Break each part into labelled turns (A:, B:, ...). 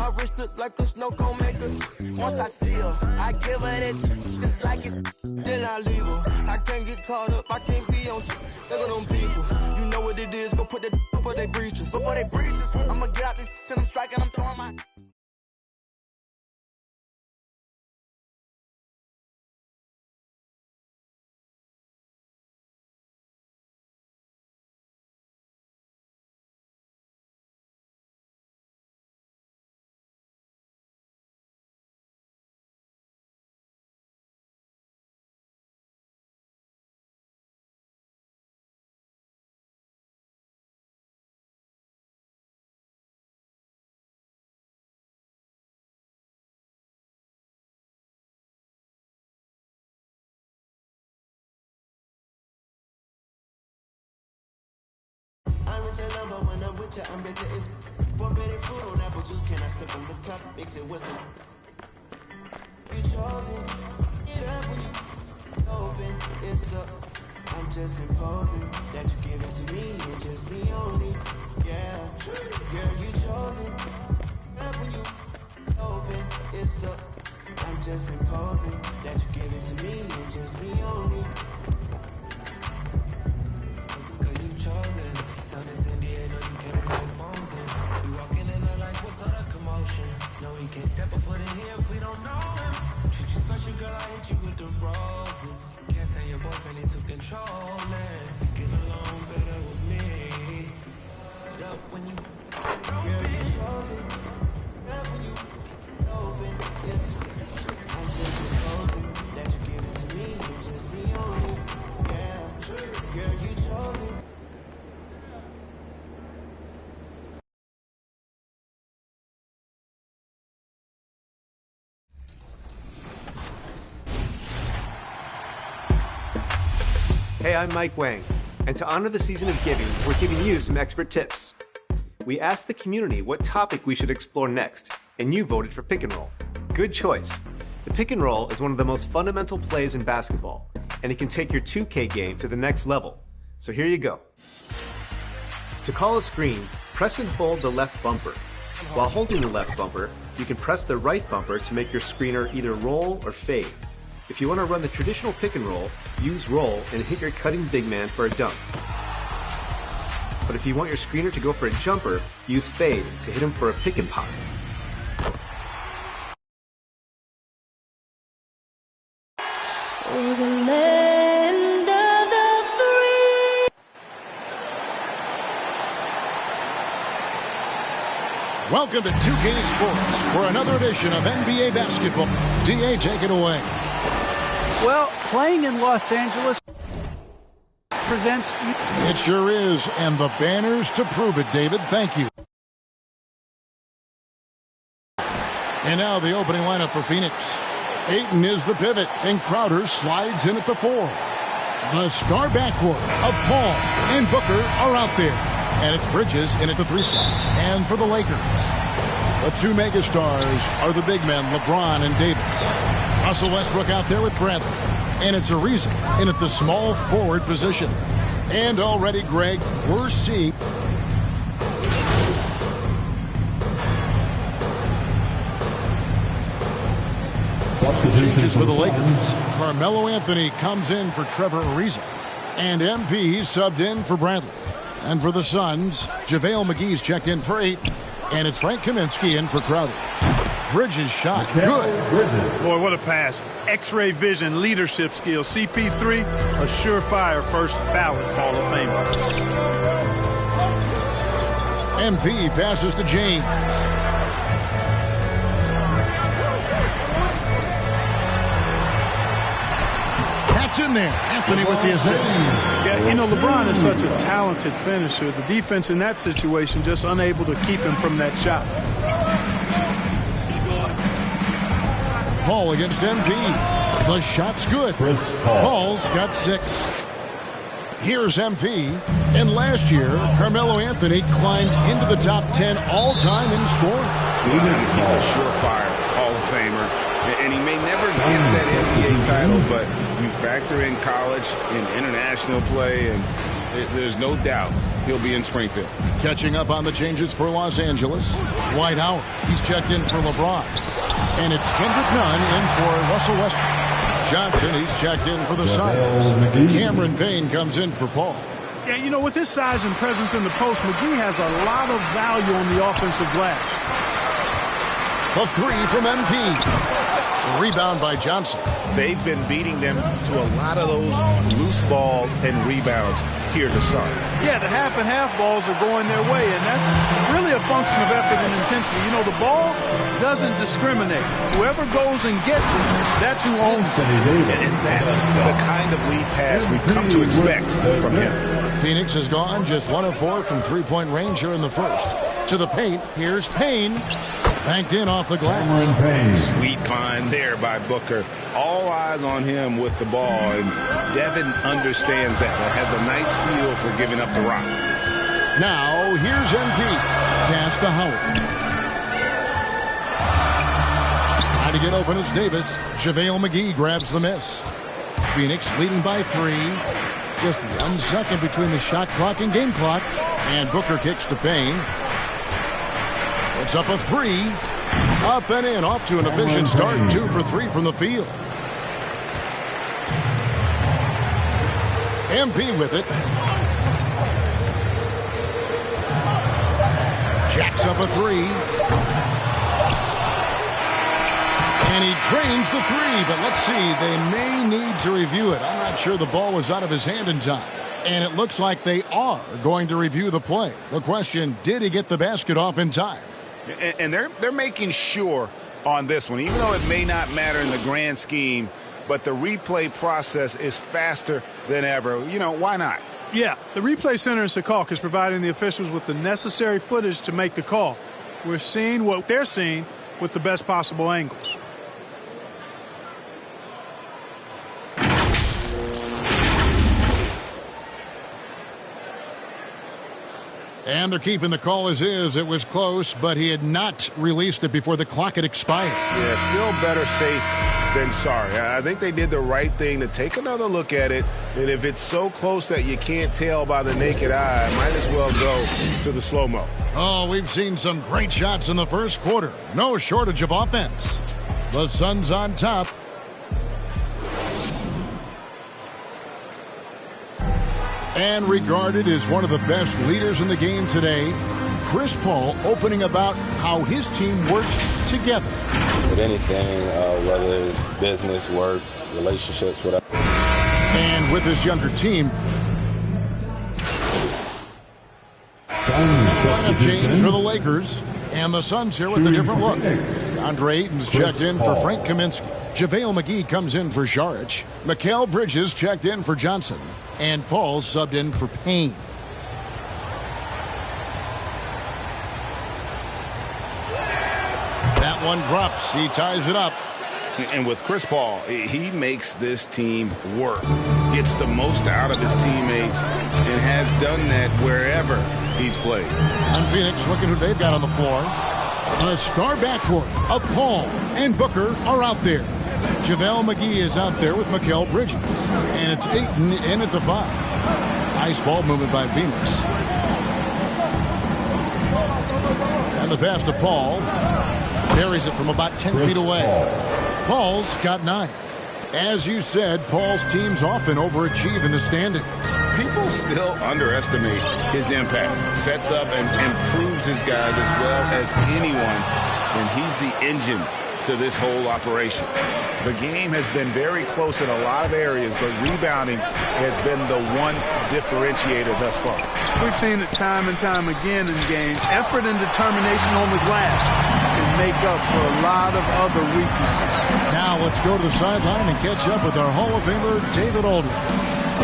A: my wrist look like a snow cone maker. Once I see her, I give her that just like it, then I leave her. I can't get caught up, I can't be on. Look at them people, you know what it is. Go put that before they breaches. Before they breaches, I'ma get out this shit, I'm striking, I'm throwing my.
B: I'm with your number when I'm with you, I'm bitter. It's forbidden fruit on apple juice. Can I sip on the cup? Mix it with some. You chosen. Get up when you open. It's up. I'm just imposing that you give it to me and just me only. Yeah, girl, you chosen. Up when you open. It's up. I'm just imposing that you give it to me and just me only. Girl, you chosen. Sound is in the air, no, you can't bring your phones in. We walking in there like, what's all the commotion? No, he can't step up foot in here if we don't know him. Treat you special, girl, I hit you with the roses. Can't say your boyfriend into control it. Get along better with me. Up when you girl, you chosen. Up when you open. Yes, I'm just supposing that you give it to me and just me only. Yeah, girl, you chosen.
C: Hey, I'm Mike Wang, and to honor the season of giving, we're giving you some expert tips. We asked the community what topic we should explore next, and you voted for pick and roll. Good choice. The pick and roll is one of the most fundamental plays in basketball, and it can take your 2K game to the next level. So here you go. To call a screen, press and hold the left bumper. While holding the left bumper, you can press the right bumper to make your screener either roll or fade. If you want to run the traditional pick and roll, use roll and hit your cutting big man for a dunk. But if you want your screener to go for a jumper, use fade to hit him for a pick and pop.
D: For the land of the free.
E: Welcome to 2K Sports for another edition of NBA basketball. DA, take it away.
F: Well, playing in Los Angeles presents...
E: It sure is, and the banners to prove it, David. Thank you. And now the opening lineup for Phoenix. Ayton is the pivot, and Crowder slides in at the 4. The star backcourt of Paul and Booker are out there. And it's Bridges in at the 3 slot. And for the Lakers, the two megastars are the big men, LeBron and Davis. Russell Westbrook out there with Bradley. And it's Ariza in at the small forward position. And already, Greg, we're seeing... Changes for the Lakers. Carmelo Anthony comes in for Trevor Ariza. And MP subbed in for Bradley. And for the Suns, JaVale McGee's checked in for 8. And it's Frank Kaminsky in for Crowder. Bridges shot. Good.
G: Boy, what a pass. X-ray vision, leadership skills. CP3, a surefire first ballot Hall of Famer.
E: MP passes to James. That's in there. Anthony with the assist.
G: Yeah, you know, LeBron is such a talented finisher. The defense in that situation just unable to keep him from that shot.
E: Paul against MP. The shot's good. Paul's got 6. Here's MP. And last year, Carmelo Anthony climbed into the top 10 all-time in scoring.
H: He's a surefire Hall of Famer. And he may never get that NBA title, but You factor in college and international play, and there's no doubt he'll be in Springfield.
E: Catching up on the changes for Los Angeles, Dwight Howard. He's checked in for LeBron. And it's Kendrick Nunn in for Russell Westbrook. Johnson, he's checked in for the Suns. Cameron Payne comes in for Paul.
G: Yeah, you know, with his size and presence in the post, McGee has a lot of value on the offensive glass.
E: A three from MP. Rebound by Johnson.
H: They've been beating them to a lot of those loose balls and rebounds here to start.
G: Yeah, the half and half balls are going their way, and that's really a function of effort and intensity. You know, the ball doesn't discriminate. Whoever goes and gets it, that's who owns it.
H: And that's the kind of lead pass we've come to expect from him.
E: Phoenix has gone just 1 of 4 from three-point range here in the first. To the paint, here's Payne. Banked in off the glass.
H: Sweet find there by Booker. All eyes on him with the ball, and Devin understands that. Has a nice feel for giving up the rock.
E: Now, here's MP. Pass to Howard. Trying to get open is Davis. JaVale McGee grabs the miss. Phoenix leading by 3. Just 1 second between the shot clock and game clock. And Booker kicks to Payne. It's up a 3. Up and in. Off to an efficient start. 2 for 3 from the field. MP with it. Jacks up a 3. And he drains the 3. But let's see. They may need to review it. I'm not sure the ball was out of his hand in time. And it looks like they are going to review the play. The question, did he get the basket off in time?
H: And they're making sure on this one, even though it may not matter in the grand scheme, but the replay process is faster than ever. You know, why not?
G: Yeah, the replay center in Secaucus is providing the officials with the necessary footage to make the call. We're seeing what they're seeing with the best possible angles.
E: And they're keeping the call as is. It was close, but he had not released it before the clock had expired.
H: Yeah, still better safe than sorry. I think they did the right thing to take another look at it. And if it's so close that you can't tell by the naked eye, might as well go to the slow-mo.
E: Oh, we've seen some great shots in the first quarter. No shortage of offense. The Suns on top. And regarded as one of the best leaders in the game today, Chris Paul opening about how his team works together.
I: With anything, whether it's business, work, relationships, whatever.
E: And with his younger team, lineup change for the Lakers. And the Suns here with a different look. Andre Ayton's checked in for Frank Kaminsky. JaVale McGee comes in for Saric. Mikal Bridges checked in for Johnson. And Paul subbed in for Payne. That one drops. He ties it up.
H: And with Chris Paul, he makes this team work. Gets the most out of his teammates and has done that wherever he's played.
E: And Phoenix, looking who they've got on the floor. A star backcourt of Paul and Booker are out there. JaVale McGee is out there with Mikal Bridges. And it's Ayton in at the 5. Nice ball movement by Phoenix. And the pass to Paul. Carries it from about 10 feet away. Paul's got 9. As you said, Paul's teams often overachieve in the standings.
H: People still underestimate his impact. Sets up and improves his guys as well as anyone. And he's the engine to this whole operation. The game has been very close in a lot of areas, but rebounding has been the one differentiator thus far.
G: We've seen it time and time again in games. Effort and determination on the glass can make up for a lot of other weaknesses.
E: Now let's go to the sideline and catch up with our Hall of Famer, David Aldridge.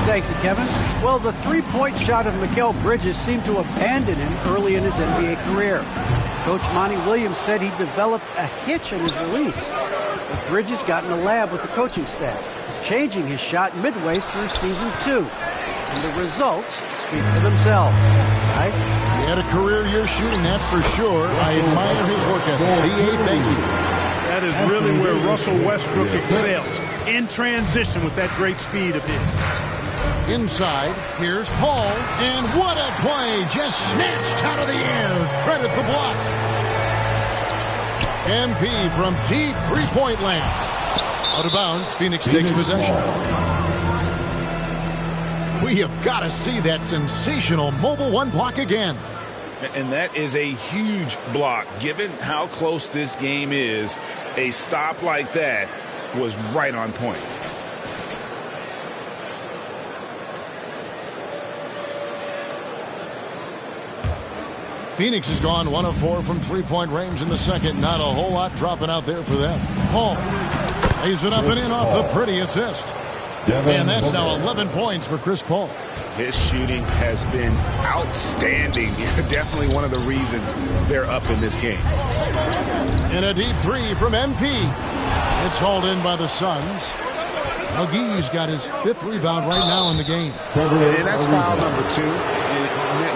F: Thank you, Kevin. Well, the three-point shot of Mikal Bridges seemed to abandon him early in his NBA career. Coach Monty Williams said he developed a hitch in his release. But Bridges got in the lab with the coaching staff, changing his shot midway through season 2. And the results speak for themselves. Guys?
E: He had a career year shooting, that's for sure. I admire his work ethic. B.A., thank you.
G: That is really where Russell Westbrook excels. in transition with that great speed of his.
E: Inside, here's Paul, and what a play! Just snatched out of the air. Credit the block. MP from deep three-point land. Out of bounds, Phoenix takes possession. We have got to see that sensational mobile one block again.
H: And that is a huge block. Given how close this game is, a stop like that was right on point.
E: Phoenix has gone 1 of 4 from three-point range in the second. Not a whole lot dropping out there for them. Paul lays it up and in off the pretty assist. And that's now 11 points for Chris Paul.
H: His shooting has been outstanding. Definitely one of the reasons they're up in this game.
E: And a deep three from MP. It's hauled in by the Suns. McGee's got his 5th rebound right now in the game.
H: And that's foul number 2.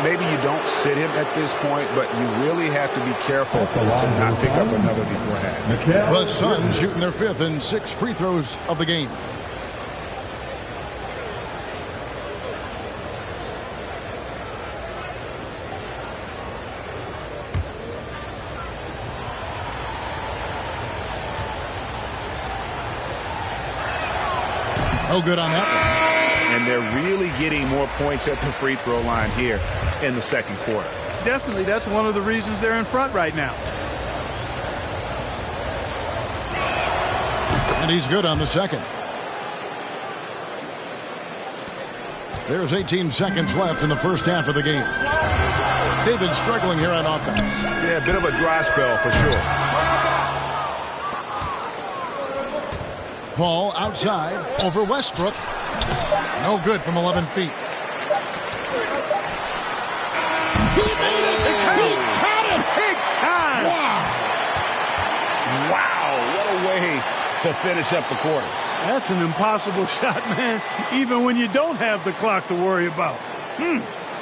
H: Maybe you don't sit him at this point, but you really have to be careful to not pick up another beforehand.
E: The Suns shooting their 5th and 6th free throws of the game. No good on that one.
H: And they're really getting more points at the free throw line here in the second quarter.
G: Definitely, that's one of the reasons they're in front right now.
E: And he's good on the second. There's 18 seconds left in the first half of the game. They've been struggling here on offense.
H: Yeah, a bit of a dry spell for sure.
E: Paul outside over Westbrook. No good from 11 feet. He made it! He caught it!
G: Big time!
H: Wow, what a way to finish up the quarter.
G: That's an impossible shot, man, even when you don't have the clock to worry about.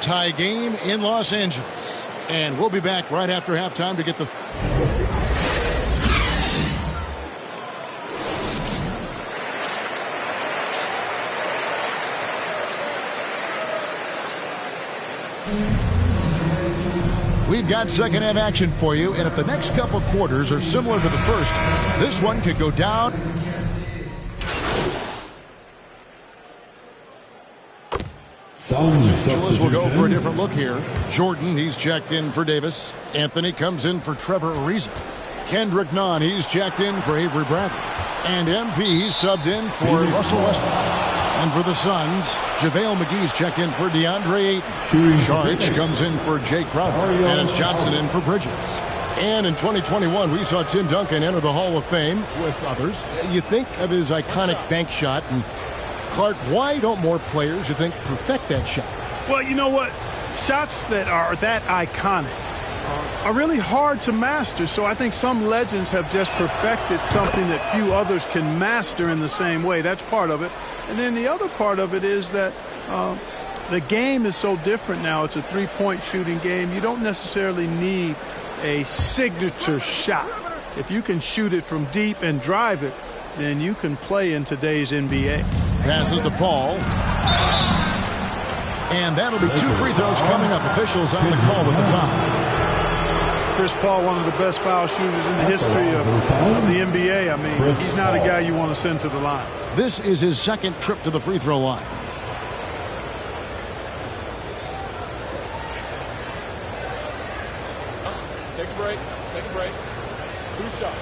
E: Tie game in Los Angeles. And we'll be back right after halftime to get the... We've got second half action for you, and if the next couple quarters are similar to the first, this one could go down. We'll go for a different look here. Jordan, he's checked in for Davis. Anthony comes in for Trevor Ariza. Kendrick Nunn, he's checked in for Avery Bradley. And MP, he's subbed in for Russell Westbrook. And for the Suns, JaVale McGee's checked in for DeAndre Ayton. Saric comes in for Jay Crowder. And it's Johnson in for Bridges. And in 2021, we saw Tim Duncan enter the Hall of Fame with others. You think of his iconic bank shot. And Clark, why don't more players, you think, perfect that shot?
G: Well, you know what? Shots that are that iconic are really hard to master. So I think some legends have just perfected something that few others can master in the same way. That's part of it. And then the other part of it is that the game is so different now. It's a three-point shooting game. You don't necessarily need a signature shot. If you can shoot it from deep and drive it, then you can play in today's NBA.
E: Passes to Paul. And that'll be 2 free throws coming up. Officials on the call with the foul.
G: Chris Paul, one of the best foul shooters in the history of the NBA. I mean, he's not a guy you want to send to the line.
E: This is his second trip to the free throw line.
J: Take a break. Take a break. 2 shots.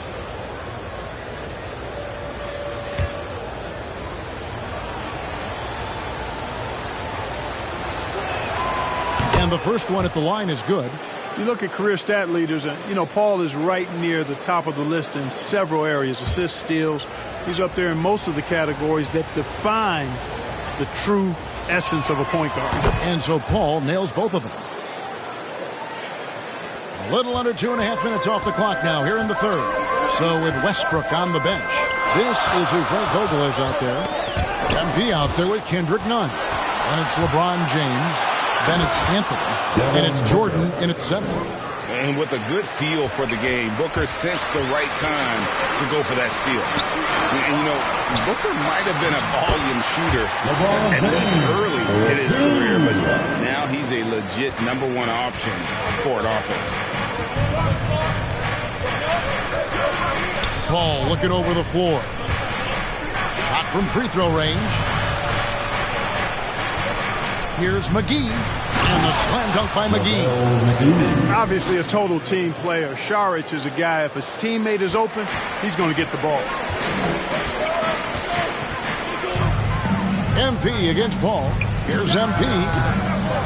E: And the first one at the line is good.
G: You look at career stat leaders, and, you know, Paul is right near the top of the list in several areas. Assists, steals. He's up there in most of the categories that define the true essence of a point guard.
E: And so Paul nails both of them. A little under 2.5 minutes off the clock now here in the third. So with Westbrook on the bench, this is who Frank Vogel is out there. MP out there with Kendrick Nunn. And it's LeBron James. Then it's Anthony. And it's Jordan in its center.
H: And with a good feel for the game, Booker sensed the right time to go for that steal. And, Booker might have been a volume shooter at least early in his career, but now he's a legit number one option for an offense.
E: Ball looking over the floor. Shot from free throw range. Here's McGee. And the slam dunk by McGee.
G: Obviously a total team player. Saric is a guy, if his teammate is open, he's going to get the ball.
E: MP against Paul. Here's MP.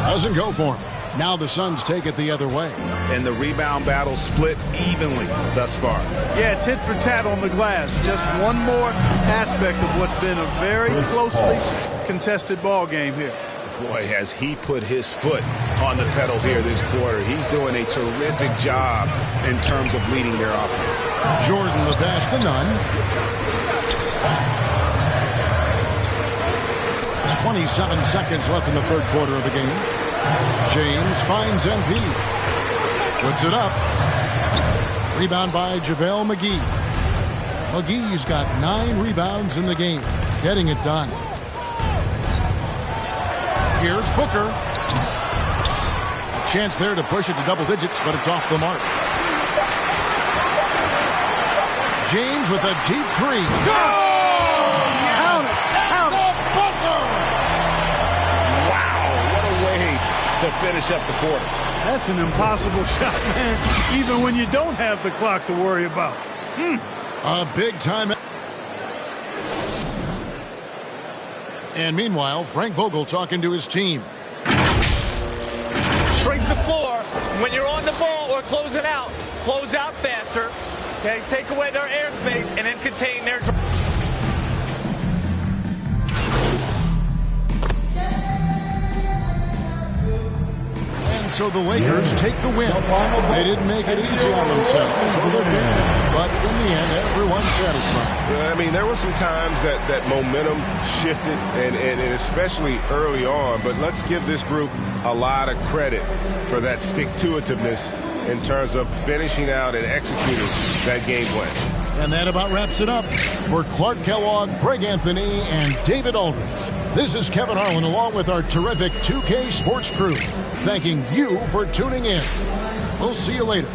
E: Doesn't go for him. Now the Suns take it the other way.
H: And the rebound battle split evenly thus far.
G: Yeah, tit for tat on the glass. Just one more aspect of what's been a very closely contested ball game here.
H: Boy, has he put his foot on the pedal here this quarter. He's doing a terrific job in terms of leading their offense.
E: Jordan the pass to Nunn. 27 seconds left in the third quarter of the game. James finds MP. Puts it up. Rebound by JaVale McGee. McGee's got 9 rebounds in the game. Getting it done. Here's Booker. A chance there to push it to double digits, but it's off the mark. James with a deep three. Go!
G: Count it! Count it!
E: Booker!
H: Wow, what a way to finish up the quarter.
G: That's an impossible shot, man, even when you don't have the clock to worry about.
E: A big time. And meanwhile, Frank Vogel talking to his team.
K: Shrink the floor. When you're on the ball or closing out, close out faster. Okay, take away their airspace and then contain their.
E: And so the Lakers take the win. They didn't make it easy on themselves for their fans, but in the end, everyone's satisfied.
H: I mean, there were some times that momentum shifted, and especially early on, but let's give this group a lot of credit for that stick-to-itiveness in terms of finishing out and executing that game plan.
E: And that about wraps it up. For Clark Kellogg, Greg Anthony, and David Aldridge, this is Kevin Harlan along with our terrific 2K Sports crew, thanking you for tuning in. We'll see you later.